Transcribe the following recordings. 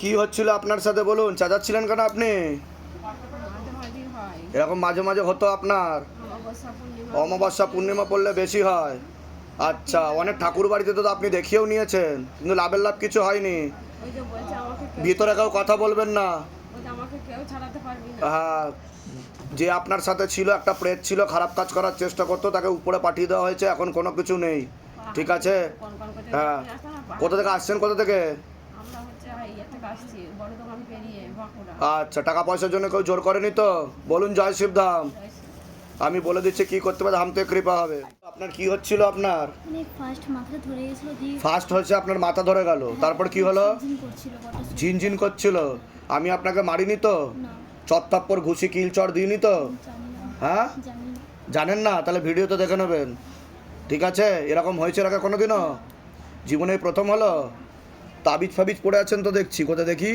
কি হচ্ছিল আপনার সাথে বলুন, চেঁচাচ্ছিলেন কেন আপনি? মাঝামাঝি হয়, এরকম মাঝে মাঝে হতো আপনার? অমাবস্যা পূর্ণিমা অমাবস্যা পূর্ণিমা পড়লে বেশি হয়। আচ্ছা, অনেক ঠাকুর বাড়িতে তো আপনি দেখিয়েও নিয়েছেন, কিন্তু লাভের লাভ কিছু হয়নি। ওই যে বলছে আমাকে ভিতরে কেউ কথা বলবেন না। ওই যে আমাকে কেউ ছাড়াতে পারবি না। হ্যাঁ, যে আপনার সাথে ছিল, একটা প্রেত ছিল, খারাপ কাজ করার চেষ্টা করতো, তাকে উপরে পাঠিয়ে দেওয়া হয়েছে, এখন কোনো কিছু নেই। ঠিক আছে? কোন কোন করতে হ্যাঁ। আপনি আসেন না, কোথা থেকে আসছেন, কোথা থেকে? আমরা হচ্ছে ইয়ে থেকে আসছি, বড় দোকান পেরিয়ে বাঁকুড়া। আচ্ছা, টাকা পয়সার জন্য কেউ জোর করেনি তো? বলুন জয় শিবধাম। আমি বলে দিচ্ছি কি করতে হবে, ধাম থেকে কৃপা হবে। আপনার কি হচ্ছিল আপনার? মানে ফার্স্ট মাথাটা ধরে গেছিল, দিয়ে ফার্স্ট হয়েছে আপনার মাথা ধরে গেল, তারপর কি হলো? ঝিন করছিল কটা সময়। ঝিনঝিন করছিল। আমি আপনাকে মারিনি তো? না, চত্তাপ্পর ঘুষি কিল চড় দিইনি তো? জানি না, হ্যাঁ, জানি না। জানেন না? তাহলে ভিডিওতে দেখে নেবেন। ঠিক আছে? এরকম হয়েছে এর আগে কোনোদিনও? জীবনে এই প্রথম হলো? তাবিজ ফাবিজ পড়ে আছেন তো দেখছি, কোথায় দেখি?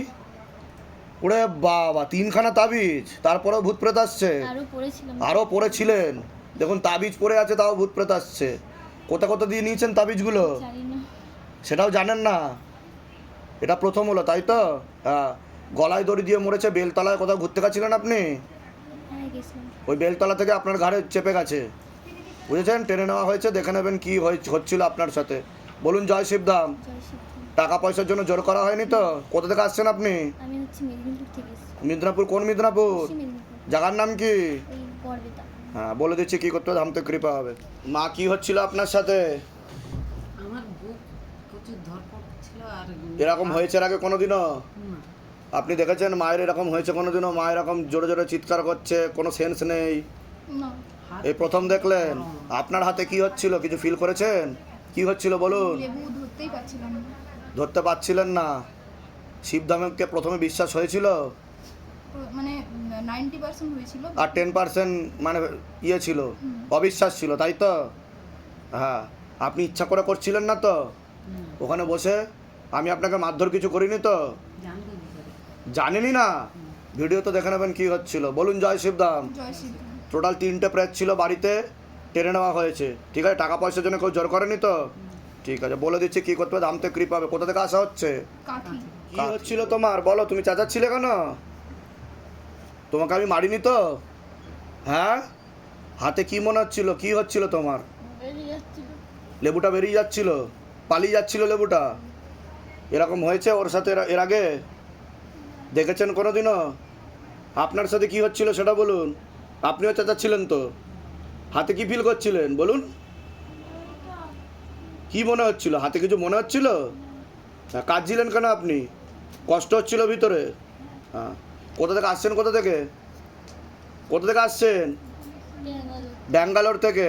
ওরে বাবা, 3খানা তাবিজ, তারপরেও ভূত প্রেত আসছে? আরো পড়েছিলাম। আরও পড়েছিলেন? দেখুন তাবিজ পড়ে আছে, তাও ভূত প্রেত আসছে। কোথা কোথা দিয়ে নিয়েছেন তাবিজগুলো? জানি না। সেটাও জানেন না? এটা প্রথম হলো, তাই তো? হ্যাঁ। গলায় দড়ি দিয়ে মরেছে, বেলতলায় কোথাও ঘুরতে গেছিলেন আপনি? হ্যাঁ, গেছিলাম। ওই বেলতলা থেকে আপনার ঘাড়ে চেপে গেছে, বুঝেছেন? টেনে নেওয়া হয়েছে, দেখে নেবেন কী হচ্ছিল আপনার সাথে। বলুন জয় শিবধাম। জয় শিবধাম। টাকা পয়সার জন্য জোর করা হয়নি তো? কোথা থেকে আসছেন আপনি? আমি হচ্ছে মেদিনীপুর থেকে এসেছি। মিদনাপুর? কোন মিদনাপুর? পশ্চিম মেদিনীপুর, জায়গার নাম কি? ওই বরবেতা। হ্যাঁ, বলে দিচ্ছি কী করতে হবে, ধাম থেকে কৃপা হবে। মা, কি হচ্ছিল আপনার সাথে? আমার বুক প্রচুর ধরপড় ছিল আর এরকম হয়েছে এর আগে কোনোদিনও? না, আপনি দেখেছেন মায়ের এরকম হয়েছে কোনোদিনও? মা এরকম জোরে জোরে চিৎকার করছে, কোনো সেন্স নেই, না, হাত এই প্রথম দেখলেন? আপনার হাতে কি হচ্ছিল, কিছু ফিল করেছেন? কি হচ্ছিল বলুন? লেবু ধরতেই পারছিলাম না। ধরতে পারছিলেন না? শিবধামকে প্রথমে বিশ্বাস হয়েছিল, মানে 90% হয়েছিল। আর 10% মানে ইয়ে ছিল, অবিশ্বাস ছিল, তাই তো? হ্যাঁ। আপনি ইচ্ছা করে করছিলেন না তো? হুম, ওখানে বসে আমি আপনাকে মারধর কিছু করিনি তো? জানবো কি করে? জানেনই না? ভিডিও তো দেখে নেবেন কী হচ্ছিল। বলুন জয় শিবধাম। জয় শিবধাম। টোটাল 3টে প্রেত ছিল বাড়িতে, টেনে নেওয়া হয়েছে। ঠিক আছে? টাকা পয়সার জন্য কেউ জোর করেনি তো? ঠিক আছে, বলে দিচ্ছি কী করতে হবে, ধাম থেকে কৃপা হবে। কোথা থেকে আসা হচ্ছে? কাকি। কি হচ্ছিল তোমার বলো? তুমি চেঁচাচ্ছিলে কেন? তোমাকে আমি মারিনি তো? হ্যাঁ? হাতে কি মনে হচ্ছিল, কি হচ্ছিল তোমার? বেরিয়ে যাচ্ছিল। লেবুটা বেরিয়ে যাচ্ছিল, পালিয়ে যাচ্ছিল লেবুটা? এরকম হয়েছে ওর সাথে এর আগে? দেখেছেন কোনোদিনও? আপনার সাথে কি হচ্ছিল সেটা বলুন। আপনিও চেঁচাচ্ছিলেন তো? হাতে কি ফিল করছিলেন বলুন? কি মনে হচ্ছিল? হাতে কিছু মনে হচ্ছিল? হ্যাঁ, কাঁদছিলেন কেন আপনি? কষ্ট হচ্ছিল ভিতরে? হ্যাঁ। কোথা থেকে আসছেন, কোথা থেকে? কোথা থেকে আসছেন? ব্যাঙ্গালোর থেকে।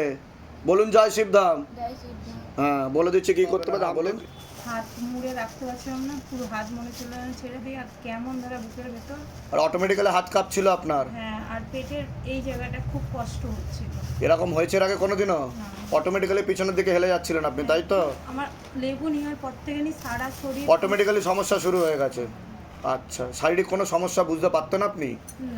বলুন জয় শিবধাম। জয় শিবধাম। হ্যাঁ, বলে দিচ্ছি কী করতে হবে, বলুন। হাত মুড়ে রাখতে পারছিলাম না, পুরো হাত মনে চলে ছেড়ে দিয়ে আর কেমন ধরে বুকের ভেতর। আর অটোমেটিক্যালি হাত কাঁপছিল আপনার? হ্যাঁ, আর পেটের এই জায়গাটা খুব কষ্ট হচ্ছিল। এরকম হয়েছে এর আগে কোনোদিনও? অটোমেটিক্যালি পিছনের দিকে হেলে যাচ্ছিলেন আপনি, তাই তো? আমার লেবু নেওয়ার পর থেকে সারা শরীর অটোমেটিক্যালি সমস্যা শুরু হয়ে গেছে। আচ্ছা, শারীরিক কোনো সমস্যা বুঝতে পারতেন আপনি?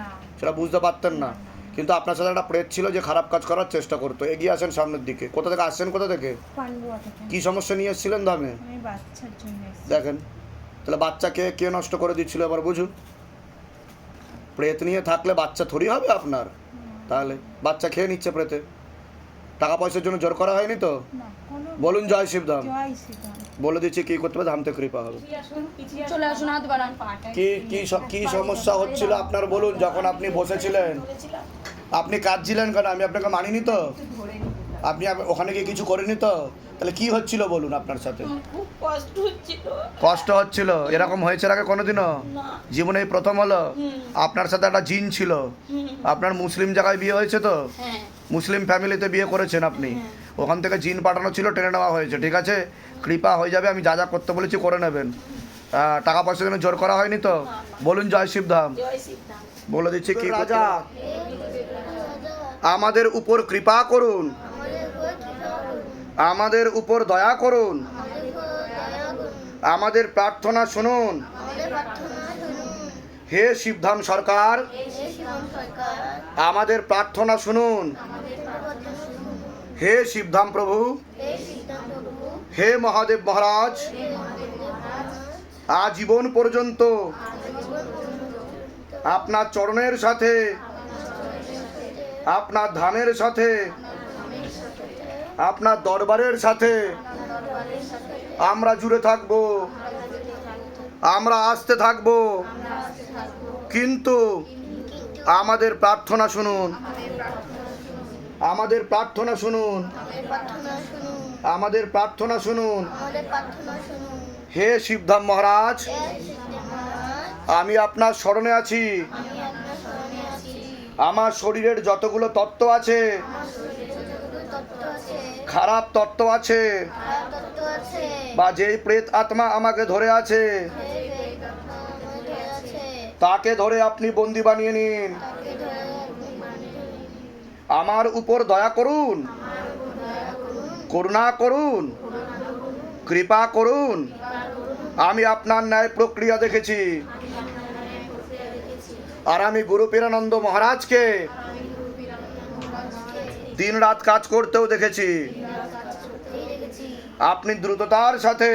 না। সেটা বুঝতে পারতেন না, কিন্তু আপনার সাথে একটা প্রেত ছিল যে খারাপ কাজ করার চেষ্টা করতো। এগিয়ে আসেন সামনের দিকে। কোথা থেকে আসছেন, কোথা থেকে? পান্ডুয়া থেকে। কি সমস্যা নিয়ে এসেছিলেন ধামে? আমি বাচ্চার জন্য এসেছি। দেখেন, তাহলে বাচ্চাকে কে নষ্ট করে দিচ্ছিল এবার বুঝুন। প্রেত নিয়ে থাকলে বাচ্চা থরি হবে আপনার? তাহলে বাচ্চা খেয়ে নিচ্ছে প্রেতে। টাকা পয়সার জন্য জোর করা হয়নি তো? না, কোনো বলুন জয় শিবধাম। জয় শ্রীরাম। বলে দিচ্ছি কী করতে হবে, ধাম থেকে কৃপা হবে। চলে আসুন, হাত বাড়ান। কি সমস্যা হচ্ছিল আপনার বলুন? যখন আপনি বসেছিলেন আপনি কাঁদছিলেন কেন? আমি আপনাকে মানিনি তো? আপনি ওখানে গিয়ে কিছু করেনি তো? তাহলে কি হচ্ছিল বলুন আপনার সাথে? খুব কষ্ট হচ্ছিল। কষ্ট হচ্ছিল? এরকম হয়েছে এর আগে কোনোদিনও? জীবনে এই প্রথম হলো? আপনার সাথে একটা জিন ছিল। আপনার মুসলিম জায়গায় বিয়ে হয়েছে তো? হ্যাঁ। মুসলিম ফ্যামিলিতে বিয়ে করেছেন আপনি। ওখান থেকে জিন পাঠানো ছিল, টেনে নেওয়া হয়েছে। ঠিক আছে? কৃপা হয়ে যাবে, আমি যা যা করতে বলেছি করে নেবেন। টাকা পয়সার জন্য জোর করা হয়নি তো? বলুন জয় শিবধাম। জয় শিবধাম। বলে দিচ্ছি কি রাজা, আমাদের উপর কৃপা করুন, আমাদের উপর দয়া করুন, আমাদের প্রার্থনা শুনুন। হে শিবধাম সরকার, আমাদের প্রার্থনা শুনুন। হে শিবধাম প্রভু, হে মহাদেব মহারাজ, আজীবন পর্যন্ত আপনার চরণের সাথে, আপনার ধামের সাথে, আপনার দরবারের সাথে আমরা জুড়ে থাকব, আমরা আসতে থাকব। কিন্তু আমাদের প্রার্থনা শুনুন, আমাদের প্রার্থনা শুনুন, আমাদের প্রার্থনা শুনুন। হে শিবধাম মহারাজ, আমি আপনার স্মরণে আছি। আমার শরীরের যতগুলো তত্ত্ব আছে, খারাপ তত্ত্ব আছে, বা যেই প্রেত আত্মা আমাকে ধরে আছে, তাকে ধরে আপনি বন্দি বানিয়ে নিন। আমার উপর দয়া করুন, করুণা করুন, কৃপা করুন। আমি আপনার ন্যায় প্রক্রিয়া দেখেছি, আর আমি গুরু পীরানন্দ মহারাজকে দিন রাত কাজ করতেও দেখেছি। আপনি দ্রুততার সাথে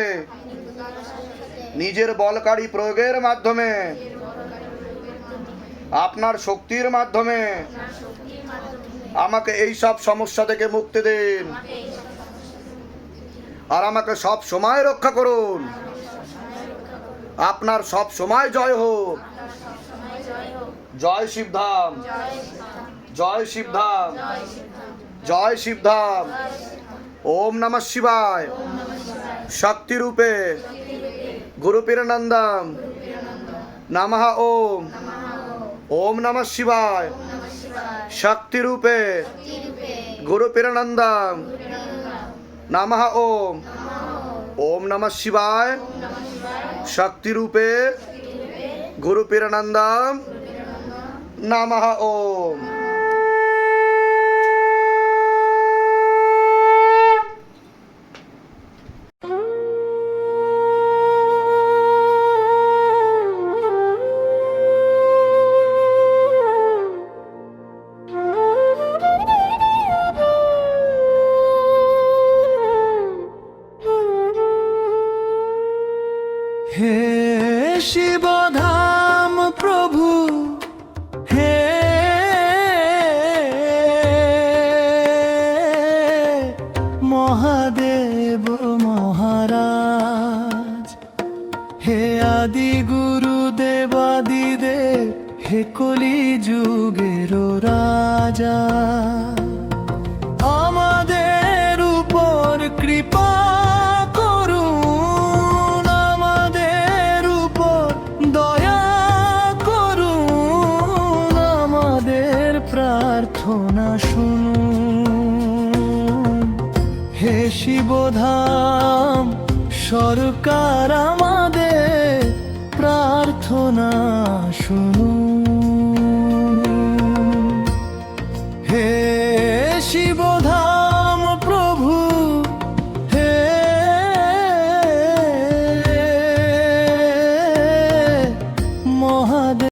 নিজের বলকারী প্রয়োগের মাধ্যমে, আপনার শক্তির মাধ্যমে আমাকে এই সব সমস্যা থেকে মুক্তি দিন, আর আমাকে সব সময় রক্ষা করুন। আপনার সব সময় জয় হোক। জয় শিবধাম, জয় শিবধাম, জয় শিবধাম। ওম নমঃ শিবায়। শক্তি রূপে গুরু পীরানন্দম নমঃ ওম। ওম নমঃ শিবায়। শক্তি রূপে গুরু পীরানন্দম নমঃ ওম। ওম নমঃ শিবায়। শক্তি রূপে গুরু পীরানন্দম নমঃ ওম। হে শিবধাম প্রভু, হে মহাদেব মহারাজ, হে আদি গুরু দেবাদিদেব, হে কলি যুগের রাজা, আমাদের উপর কৃপা করুন, আমাদের উপর দয়া করুন, আমাদের প্রার্থনা শুনুন। হে শিবধাম সরকার, আমাদের প্রার্থনা শুনুন।